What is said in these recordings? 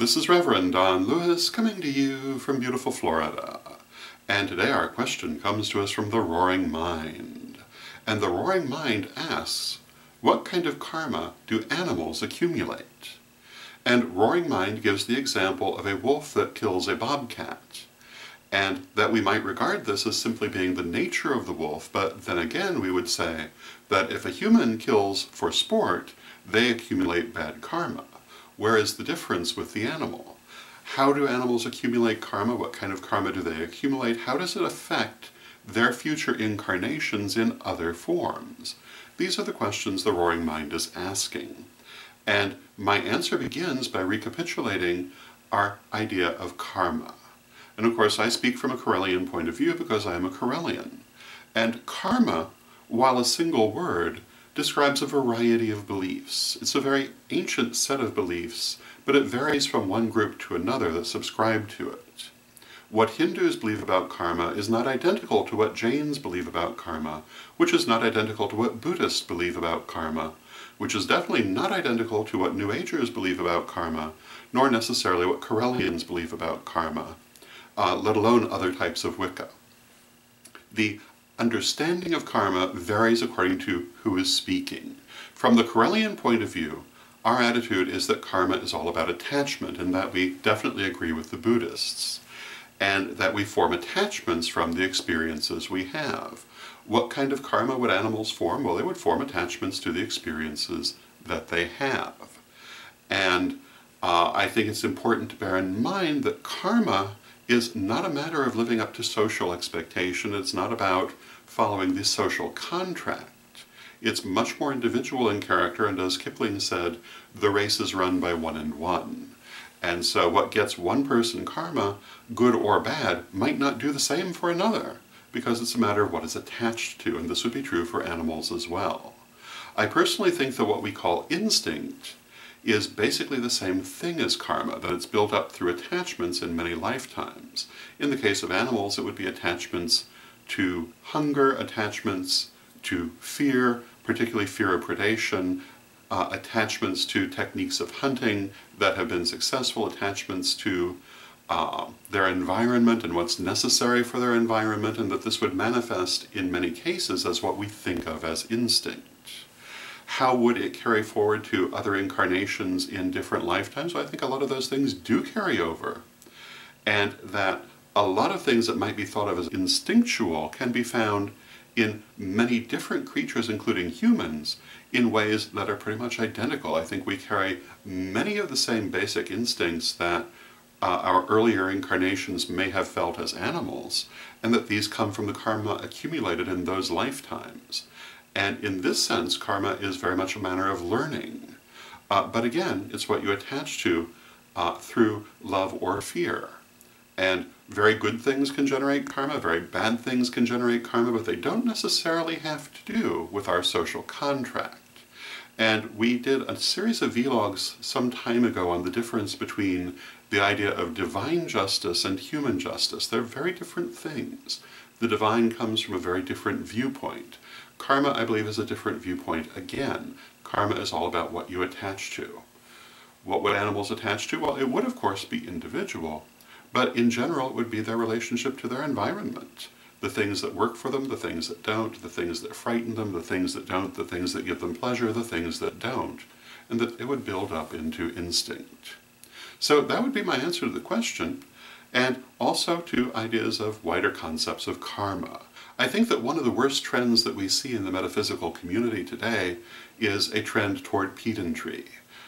This is Reverend Don Lewis coming to you from beautiful Florida. And today our question comes to us from the Roaring Mind. And the Roaring Mind asks, what kind of karma do animals accumulate? And Roaring Mind gives the example of a wolf that kills a bobcat. And that we might regard this as simply being the nature of the wolf, but then again we would say that if a human kills for sport, they accumulate bad karma. Where is the difference with the animal? How do animals accumulate karma? What kind of karma do they accumulate? How does it affect their future incarnations in other forms? These are the questions the Roaring Mind is asking. And my answer begins by recapitulating our idea of karma. And of course I speak from a Correllian point of view because I am a Correllian. And karma, while a single word, describes a variety of beliefs. It's a very ancient set of beliefs, but it varies from one group to another that subscribe to it. What Hindus believe about karma is not identical to what Jains believe about karma, which is not identical to what Buddhists believe about karma, which is definitely not identical to what New Agers believe about karma, nor necessarily what Correllians believe about karma, let alone other types of Wicca. The understanding of karma varies according to who is speaking. From the Correllian point of view, our attitude is that karma is all about attachment, and that we definitely agree with the Buddhists, and that we form attachments from the experiences we have. What kind of karma would animals form? Well, they would form attachments to the experiences that they have. And I think it's important to bear in mind that karma is not a matter of living up to social expectation. It's not about following the social contract. It's much more individual in character, and as Kipling said, the race is run by one and one. And so what gets one person karma, good or bad, might not do the same for another, because it's a matter of what is attached to, and this would be true for animals as well. I personally think that what we call instinct is basically the same thing as karma, that it's built up through attachments in many lifetimes. In the case of animals, it would be attachments to hunger, attachments to fear, particularly fear of predation, attachments to techniques of hunting that have been successful, attachments to their environment and what's necessary for their environment, and that this would manifest in many cases as what we think of as instinct. How would it carry forward to other incarnations in different lifetimes? Well, I think a lot of those things do carry over, and that a lot of things that might be thought of as instinctual can be found in many different creatures, including humans, in ways that are pretty much identical. I think we carry many of the same basic instincts that our earlier incarnations may have felt as animals, and that these come from the karma accumulated in those lifetimes. And in this sense, karma is very much a manner of learning. But again, it's what you attach to through love or fear. And very good things can generate karma, very bad things can generate karma, but they don't necessarily have to do with our social contract. And we did a series of vlogs some time ago on the difference between the idea of divine justice and human justice. They're very different things. The divine comes from a very different viewpoint. Karma, I believe, is a different viewpoint again. Karma is all about what you attach to. What would animals attach to? Well, it would of course be individual, but in general it would be their relationship to their environment. The things that work for them, the things that don't, the things that frighten them, the things that don't, the things that give them pleasure, the things that don't, and that it would build up into instinct. So that would be my answer to the question, and also to ideas of wider concepts of karma. I think that one of the worst trends that we see in the metaphysical community today is a trend toward pedantry,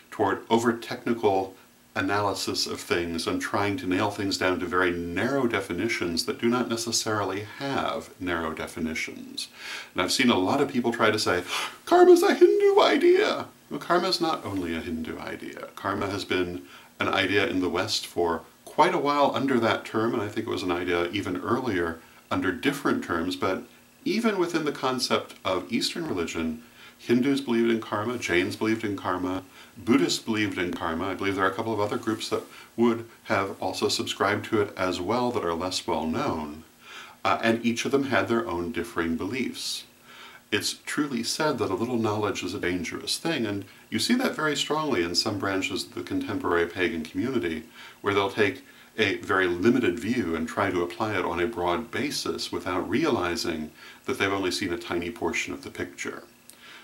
toward over-technical analysis of things and trying to nail things down to very narrow definitions that do not necessarily have narrow definitions. And I've seen a lot of people try to say, karma's a Hindu idea. Well, karma's not only a Hindu idea. Karma has been an idea in the West for quite a while under that term, and I think it was an idea even earlier under different terms, but even within the concept of Eastern religion, Hindus believed in karma, Jains believed in karma, Buddhists believed in karma. I believe there are a couple of other groups that would have also subscribed to it as well that are less well known, and each of them had their own differing beliefs. It's truly said that a little knowledge is a dangerous thing, and you see that very strongly in some branches of the contemporary pagan community, where they'll take a very limited view and try to apply it on a broad basis without realizing that they've only seen a tiny portion of the picture.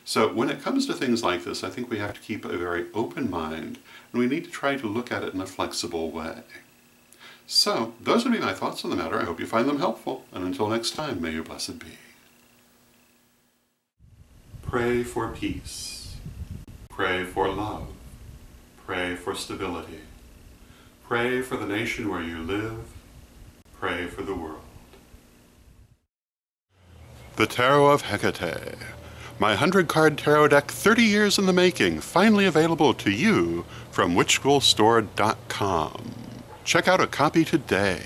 So when it comes to things like this, I think we have to keep a very open mind, and we need to try to look at it in a flexible way. So, those would be my thoughts on the matter. I hope you find them helpful, and until next time, may you blessed be. Pray for peace. Pray for love. Pray for stability. Pray for the nation where you live. Pray for the world. The Tarot of Hecate. My 100-card tarot deck, 30 years in the making, finally available to you from witchschoolstore.com. Check out a copy today.